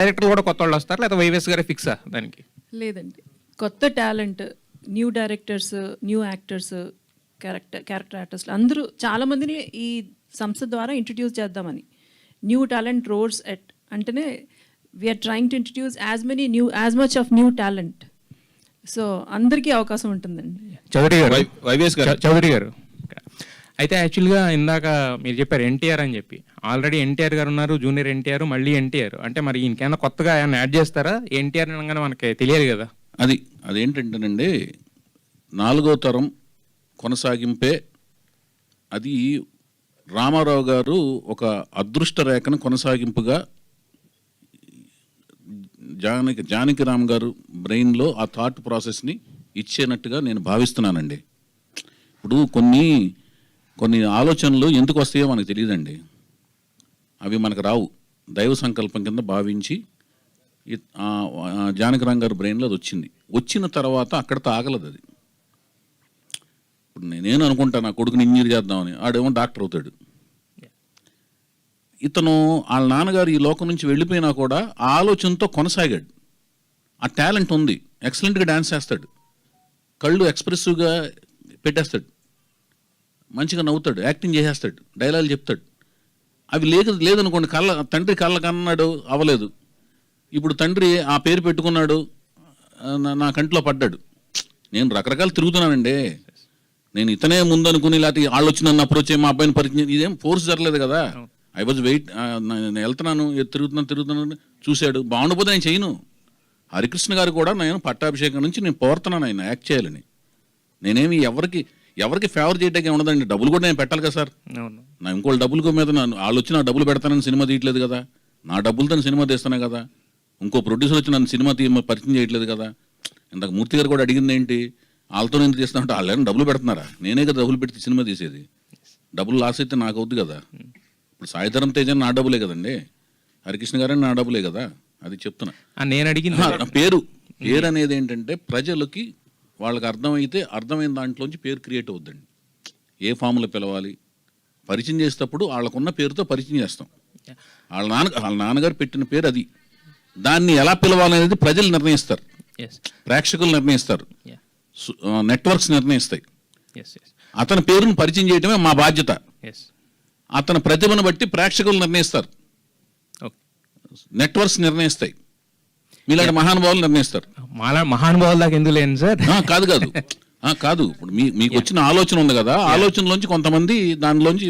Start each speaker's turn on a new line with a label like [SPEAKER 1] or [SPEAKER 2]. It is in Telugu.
[SPEAKER 1] డైరెక్టర్లు కూడా కొత్త వాళ్ళు వస్తారు, లేదా వైవిఎస్ గారే ఫిక్సా దానికి?
[SPEAKER 2] లేదండి, కొత్త talent, new directors, new actors, character ఆర్టిస్టులు అందరూ చాలామందిని ఈ సంస్థ ద్వారా ఇంట్రడ్యూస్ చేద్దామని. న్యూ టాలెంట్ రోడ్స్ ఎట్ అంటేనే we're trying to introduce as much of new talent. So అందరికీ అవకాశం ఉంటుందండి.
[SPEAKER 1] చౌదరి గారు అయితే యాక్చువల్గా ఇందాక మీరు చెప్పారు ఎన్టీఆర్ అని చెప్పి, ఆల్రెడీ ఎన్టీఆర్ గారు ఉన్నారు, జూనియర్ ఎన్టీఆర్, మళ్ళీ ఎన్టీఆర్ అంటే మరి ఈయనకైనా కొత్తగా ఏమైనా యాడ్ చేస్తారా? ఎన్టీఆర్ అనగానే మనకి తెలియదు కదా.
[SPEAKER 3] అదేంటంటేనండి, 4వ తరం కొనసాగింపే అది. రామారావు గారు ఒక అదృష్ట రేఖను కొనసాగింపుగా జానకిరామ్ గారు బ్రెయిన్లో ఆ థాట్ ప్రాసెస్ని ఇచ్చేనట్టుగా నేను భావిస్తున్నానండి. ఇప్పుడు కొన్ని ఆలోచనలు ఎందుకు వస్తాయో మనకు తెలియదండి, అవి మనకు రావు. దైవ సంకల్పం కింద భావించి జానకిరామ్ గారి బ్రెయిన్లో అది వచ్చిన తర్వాత అక్కడితో ఆగలదు అది. ఇప్పుడు నేను అనుకుంటా నా కొడుకుని ఇంజనీర్ చేద్దామని, ఆడేమో డాక్టర్ అవుతాడు. ఇతను వాళ్ళ నాన్నగారు ఈ లోకం నుంచి వెళ్ళిపోయినా కూడా ఆ ఆలోచనతో కొనసాగాడు. ఆ టాలెంట్ ఉంది, ఎక్సలెంట్గా డ్యాన్స్ చేస్తాడు, కళ్ళు ఎక్స్ప్రెసివ్గా పెట్టేస్తాడు, మంచిగా నవ్వుతాడు, యాక్టింగ్ చేసేస్తాడు, డైలాగులు చెప్తాడు. అవి లేదనుకోండి, తండ్రి కళ్ళ కన్నాడు అవ్వలేదు. ఇప్పుడు తండ్రి ఆ పేరు పెట్టుకున్నాడు, నా కంట్లో పడ్డాడు. నేను రకరకాలు తిరుగుతున్నానండి. నేను ఇతనే ముందు అనుకుని లేకపోతే వాళ్ళు వచ్చి నన్ను అప్రోచ్ మా అబ్బాయిని పరిచయం, ఇదేం ఫోర్స్ జరగలేదు కదా. ఐ వాజ్ నేను వెళ్తున్నాను, తిరుగుతున్నాను, చూశాడు, బాగుండిపోతే ఆయన చేయను. హరికృష్ణ గారు కూడా నేను పట్టాభిషేకం నుంచి నేను పోరుతున్నాను ఆయన యాక్ట్ చేయాలని. నేనేమి ఎవరికి ఫేవర్ చేయడానికి ఉండదండి. డబ్బులు కూడా నేను పెట్టాలి కదా సార్. నా ఇంకోళ్ళ డబ్బుల మీద వాళ్ళు వచ్చి నా డబ్బులు పెడతానని సినిమా తీయట్లేదు కదా, నా డబ్బులతో సినిమా తీస్తానే కదా. ఇంకో ప్రొడ్యూసర్ వచ్చి నన్ను సినిమా పరిచయం చేయట్లేదు కదా. ఇందాక మూర్తి గారు కూడా అడిగింది ఏంటి, వాళ్ళతో నేను తీస్తానంటే వాళ్ళు డబ్బులు పెడుతున్నారా? నేనే కదా డబ్బులు పెడితే సినిమా తీసేది. డబ్బులు లాస్ అయితే నాకు అవుద్ది కదా. ఇప్పుడు సాయిధరం తేజ నా డబ్బులే కదండి, హరికృష్ణ గారని నా డబ్బులే కదా. అది చెప్తున్నా.
[SPEAKER 1] నేను అడిగింది
[SPEAKER 3] పేరు అనేది ఏంటంటే ప్రజలకి వాళ్ళకి అర్థమైన దాంట్లోంచి పేరు క్రియేట్ అవుద్దండి. ఏ ఫామ్లో పిలవాలి, పరిచయం చేసేటప్పుడు వాళ్ళకున్న పేరుతో పరిచయం చేస్తాం. వాళ్ళ నాన్నగారు పెట్టిన పేరు అది. దాన్ని ఎలా పిలవాలనేది ప్రజలు నిర్ణయిస్తారు, ప్రేక్షకులు నిర్ణయిస్తారు, నెట్వర్క్స్ నిర్ణయిస్తాయి. అతని పేరును పరిచయం చేయడమే మా బాధ్యత. అతని ప్రతిభను బట్టి ప్రేక్షకులు నిర్ణయిస్తారు, నెట్వర్క్స్ నిర్ణయిస్తాయి, మీలాంటి మహానుభావులు నిర్ణయిస్తారు.
[SPEAKER 1] మహానుభావుల దాకా ఎందుకు లేను సార్.
[SPEAKER 3] కాదు ఇప్పుడు మీకు వచ్చిన ఆలోచన ఉంది కదా, ఆలోచనలోంచి కొంతమంది దానిలోంచి